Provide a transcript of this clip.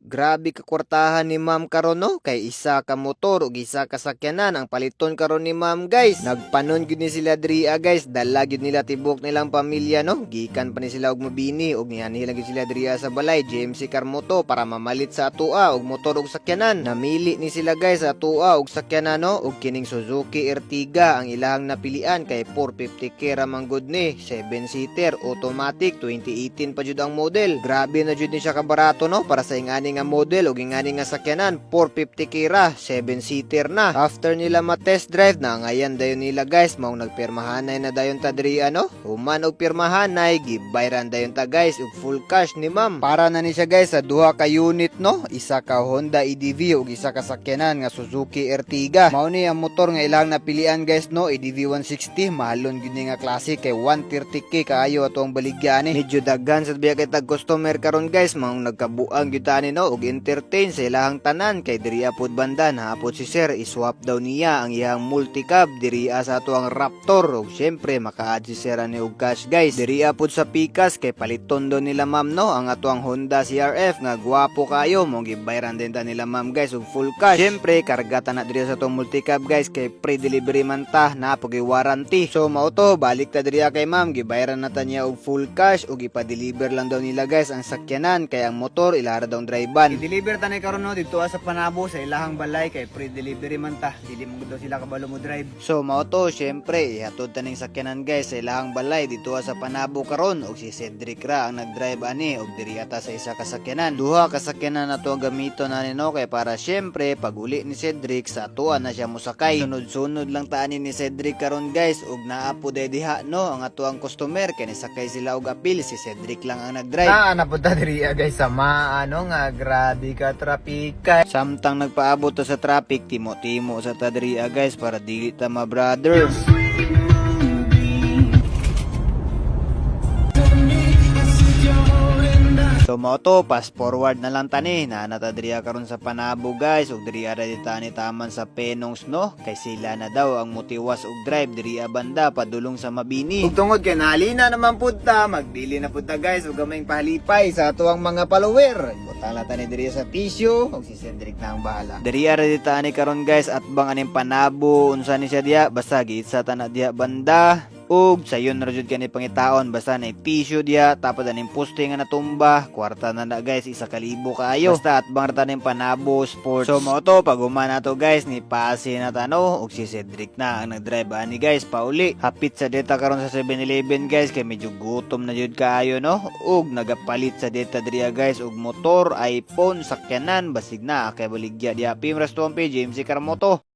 Grabe ka kwartahan ni ma'am karon no, kay isa ka motor ug isa ka sakyanan ang paliton karon ni ma'am guys. Nagpanon gyud ni sila dria guys, dala gyud nila tibok nilang pamilya no. Gikan pa ni sila og mabini ug niyanhi gyud sila dria sa balay GMC Carmoto para mamalit sa atua og motor ug sakyanan. Namili ni sila guys sa atua ug sakyanan no, ug kining Suzuki Ertiga ang ilahang napilian kay 450k ra man gud ni, 7-seater automatic 2018 pa jud ang model. Grabe na jud ni siya kabarato no para sa ingani nga model ug ingani nga sakyanan, 450k ra, 7-seater na. After nila ma-test drive na ngayon dayon nila guys, mao nagpirmahanay na dayon ta diri ano. Human og pirmahanay, gibayran dayon ta guys ug full cash ni ma'am. Para na ni siya guys sa duha ka unit no, isa ka Honda EDV ug isa ka sakyanan nga Suzuki Ertiga. Mao ni ang motor nga ilang napilian guys no, EDV 160, mahalon gyud ni nga klase kay 130k kaayo ato ang baligya ni. Medyo daghan sa biya kay tag customer karon guys, mao nagkabuang gyud tani no ug entertain sa ilahang tanan kay diriya pod banda hapot si sir iswap daw niya ang iyang multicab diriya sa ato ang Raptor ug syempre maka-add si sir ani og cash guys. Diriya pod sa Pikas kay paliton do nila ma'am no ang ato ang Honda CRF nga gwapo kayo, mo gibayran din ta nila ma'am guys ug full cash. Syempre karga ta na diriya sa atong multicab guys kay pre-delivery man ta na pug warranty. So mao to, balik ta diriya kay ma'am, gibayran na ta niya og full cash ug ipa-deliver lang daw nila guys ang sakyanan kay ang motor ilara daw drivean. I-deliver ta ni karon no dito sa Panabo sa ilahang balay kay pre-delivery man ta, dili mo daw sila kabalo mo drive. So mao to, syempre ihatod ta ning sakyanan guys sa ilahang balay dito sa Panabo karon ug si Cedric ra ang nag-drive ani ug diri ata sa isa ka sakyanan. Duha ka sakyanan na to ang gamito na ni no kay para syempre pag uli ni Cedric sa atuan na siya mosakay. Sunod-sunod lang ta ani ni Cedric karon guys ug naa po diha no ang atuang customer kay nisakay sila og apil, si Cedric lang ang nag-drive. Ana po ta diri guys sa ano nga grabe ka trapika. Samtang nagpaabot ta sa traffic, timo-timo sa ta diri guys para dili ta ma brother. So mo to, fast forward na lang tani na natadriya karon sa Panabo guys ug diri ara ditani taman sa Penongs no kay sila na daw ang motiwas og drive diri banda padulong sa Mabini. Ug tungod kay nalina naman pud ta, magdili na pud ta guys ug gamay pahalipay sa atuang mga follower. Butang la tani diri sa tissue ug si Cedric na ang bahala. Diri ara ditani karon guys at bang aning Panabo unsa ni siya diya basta giitsa ta na diya banda. Ug sayon ra jud kani pangitaon basta na tissue diya tapos aning poste nga natumba kwarta na guys 1,000 kaayo basta at bang taning Panabo Sports. So mo to pag na to guys ni pasi na tano ug si Cedric na ang nagdrive ani guys pauli hapit sa deta karon sa 7-Eleven guys kay medyo gutom na jud kaayo no ug nagapalit sa deta diriya guys ug motor, iPhone, sakyanan basig na kay baligya diha Pimras Tompe GMC Carmoto.